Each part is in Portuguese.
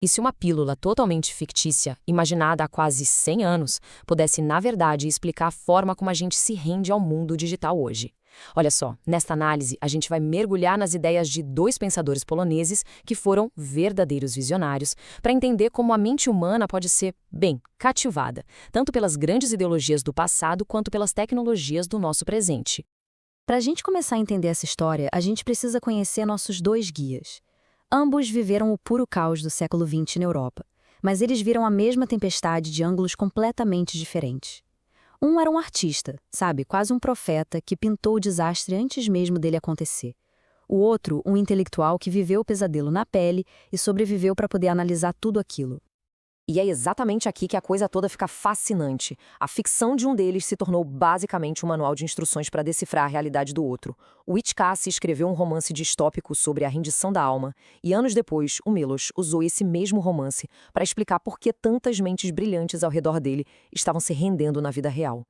E se uma pílula totalmente fictícia, imaginada há quase 100 anos, pudesse, na verdade, explicar a forma como a gente se rende ao mundo digital hoje? Olha só, nesta análise, a gente vai mergulhar nas ideias de dois pensadores poloneses que foram verdadeiros visionários, para entender como a mente humana pode ser, bem, cativada, tanto pelas grandes ideologias do passado quanto pelas tecnologias do nosso presente. Para a gente começar a entender essa história, a gente precisa conhecer nossos dois guias. Ambos viveram o puro caos do século XX na Europa, mas eles viram a mesma tempestade de ângulos completamente diferentes. Um era um artista, sabe, quase um profeta que pintou o desastre antes mesmo dele acontecer. O outro, um intelectual que viveu o pesadelo na pele e sobreviveu para poder analisar tudo aquilo. E é exatamente aqui que a coisa toda fica fascinante. A ficção de um deles se tornou basicamente um manual de instruções para decifrar a realidade do outro. O Wittgenstein escreveu um romance distópico sobre a rendição da alma, e anos depois, o Miloš usou esse mesmo romance para explicar por que tantas mentes brilhantes ao redor dele estavam se rendendo na vida real.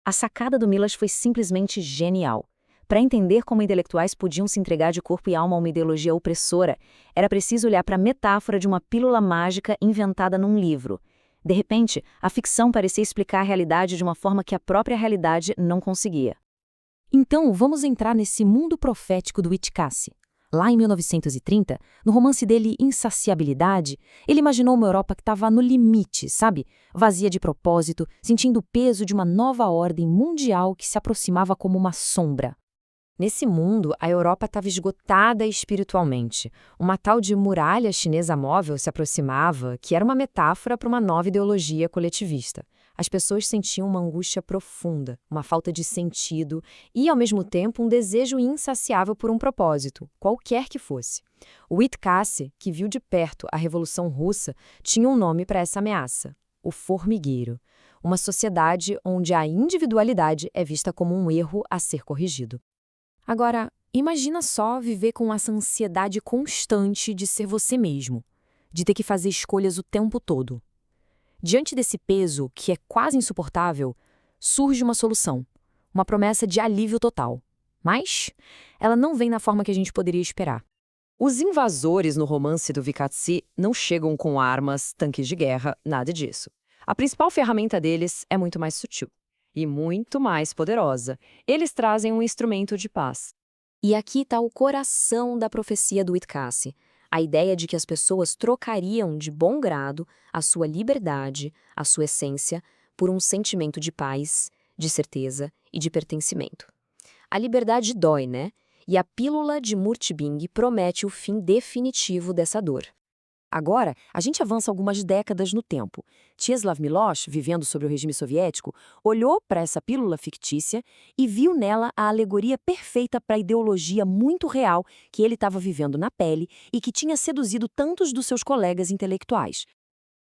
A sacada do Miloš foi simplesmente genial. Para entender como intelectuais podiam se entregar de corpo e alma a uma ideologia opressora, era preciso olhar para a metáfora de uma pílula mágica inventada num livro. De repente, a ficção parecia explicar a realidade de uma forma que a própria realidade não conseguia. Então, vamos entrar nesse mundo profético do Wittgenstein. Lá em 1930, no romance dele Insaciabilidade, ele imaginou uma Europa que estava no limite, sabe? Vazia de propósito, sentindo o peso de uma nova ordem mundial que se aproximava como uma sombra. Nesse mundo, a Europa estava esgotada espiritualmente. Uma tal de muralha chinesa móvel se aproximava, que era uma metáfora para uma nova ideologia coletivista. As pessoas sentiam uma angústia profunda, uma falta de sentido e, ao mesmo tempo, um desejo insaciável por um propósito, qualquer que fosse. O Wittgenstein, que viu de perto a Revolução Russa, tinha um nome para essa ameaça: o formigueiro. Uma sociedade onde a individualidade é vista como um erro a ser corrigido. Agora, imagina só viver com essa ansiedade constante de ser você mesmo, de ter que fazer escolhas o tempo todo. Diante desse peso, que é quase insuportável, surge uma solução, uma promessa de alívio total. Mas ela não vem na forma que a gente poderia esperar. Os invasores no romance do Wittgenstein não chegam com armas, tanques de guerra, nada disso. A principal ferramenta deles é muito mais sutil e muito mais poderosa. Eles trazem um instrumento de paz. E aqui está o coração da profecia do Wittgenstein, a ideia de que as pessoas trocariam de bom grado a sua liberdade, a sua essência, por um sentimento de paz, de certeza e de pertencimento. A liberdade dói, né? E a pílula de Murtbing promete o fim definitivo dessa dor. Agora, a gente avança algumas décadas no tempo. Czesław Milosz, vivendo sob o regime soviético, olhou para essa pílula fictícia e viu nela a alegoria perfeita para a ideologia muito real que ele estava vivendo na pele e que tinha seduzido tantos dos seus colegas intelectuais.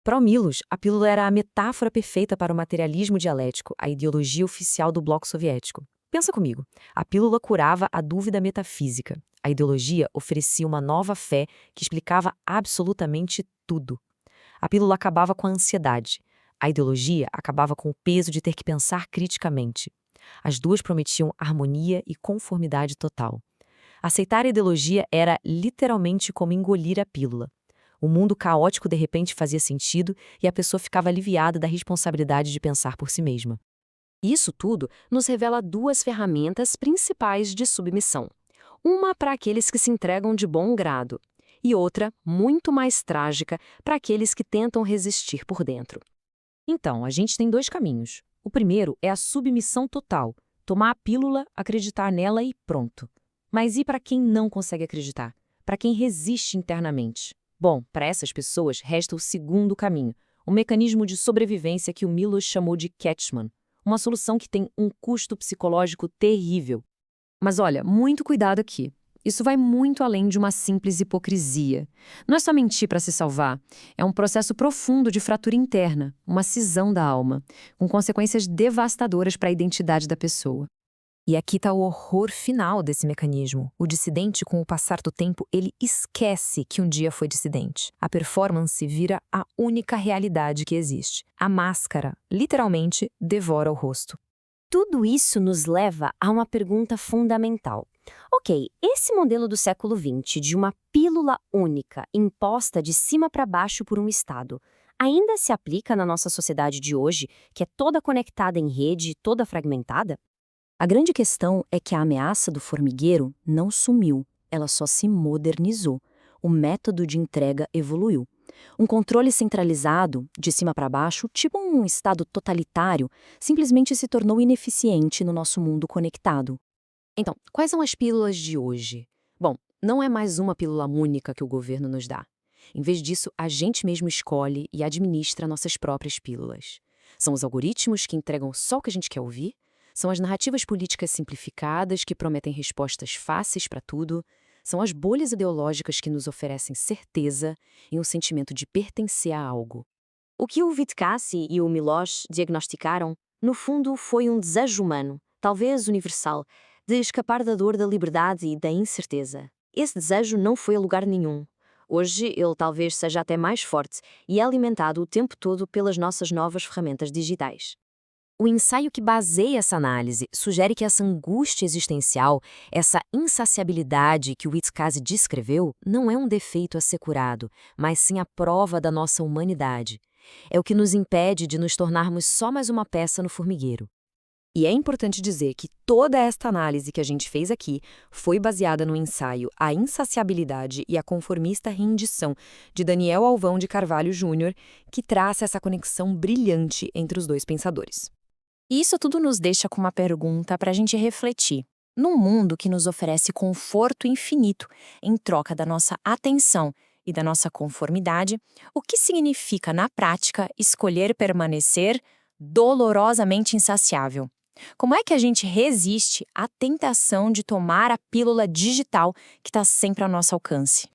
Para o Milosz, a pílula era a metáfora perfeita para o materialismo dialético, a ideologia oficial do bloco soviético. Pensa comigo, a pílula curava a dúvida metafísica. A ideologia oferecia uma nova fé que explicava absolutamente tudo. A pílula acabava com a ansiedade. A ideologia acabava com o peso de ter que pensar criticamente. As duas prometiam harmonia e conformidade total. Aceitar a ideologia era literalmente como engolir a pílula. O mundo caótico de repente fazia sentido e a pessoa ficava aliviada da responsabilidade de pensar por si mesma. Isso tudo nos revela duas ferramentas principais de submissão. Uma para aqueles que se entregam de bom grado e outra, muito mais trágica, para aqueles que tentam resistir por dentro. Então, a gente tem dois caminhos. O primeiro é a submissão total, tomar a pílula, acreditar nela e pronto. Mas e para quem não consegue acreditar? Para quem resiste internamente? Bom, para essas pessoas resta o segundo caminho, o mecanismo de sobrevivência que o Milosz chamou de Ketchman. Uma solução que tem um custo psicológico terrível. Mas olha, muito cuidado aqui. Isso vai muito além de uma simples hipocrisia. Não é só mentir para se salvar. É um processo profundo de fratura interna, uma cisão da alma, com consequências devastadoras para a identidade da pessoa. E aqui está o horror final desse mecanismo. O dissidente, com o passar do tempo, ele esquece que um dia foi dissidente. A performance vira a única realidade que existe. A máscara, literalmente, devora o rosto. Tudo isso nos leva a uma pergunta fundamental. Ok, esse modelo do século XX, de uma pílula única, imposta de cima para baixo por um Estado, ainda se aplica na nossa sociedade de hoje, que é toda conectada em rede, toda fragmentada? A grande questão é que a ameaça do formigueiro não sumiu, ela só se modernizou. O método de entrega evoluiu. Um controle centralizado, de cima para baixo, tipo um Estado totalitário, simplesmente se tornou ineficiente no nosso mundo conectado. Então, quais são as pílulas de hoje? Bom, não é mais uma pílula única que o governo nos dá. Em vez disso, a gente mesmo escolhe e administra nossas próprias pílulas. São os algoritmos que entregam só o que a gente quer ouvir, são as narrativas políticas simplificadas que prometem respostas fáceis para tudo, são as bolhas ideológicas que nos oferecem certeza e um sentimento de pertencer a algo. O que o Witkassi e o Miloš diagnosticaram, no fundo, foi um desejo humano, talvez universal, de escapar da dor da liberdade e da incerteza. Esse desejo não foi a lugar nenhum. Hoje, ele talvez seja até mais forte e é alimentado o tempo todo pelas nossas novas ferramentas digitais. O ensaio que baseia essa análise sugere que essa angústia existencial, essa insaciabilidade que o Witkassi descreveu, não é um defeito a ser curado, mas sim a prova da nossa humanidade. É o que nos impede de nos tornarmos só mais uma peça no formigueiro. E é importante dizer que toda esta análise que a gente fez aqui foi baseada no ensaio A Insaciabilidade e a Conformista Rendição, de Daniel Alvão de Carvalho Júnior, que traça essa conexão brilhante entre os dois pensadores. E isso tudo nos deixa com uma pergunta para a gente refletir. Num mundo que nos oferece conforto infinito em troca da nossa atenção e da nossa conformidade, o que significa, na prática, escolher permanecer dolorosamente insaciável? Como é que a gente resiste à tentação de tomar a pílula digital que está sempre ao nosso alcance?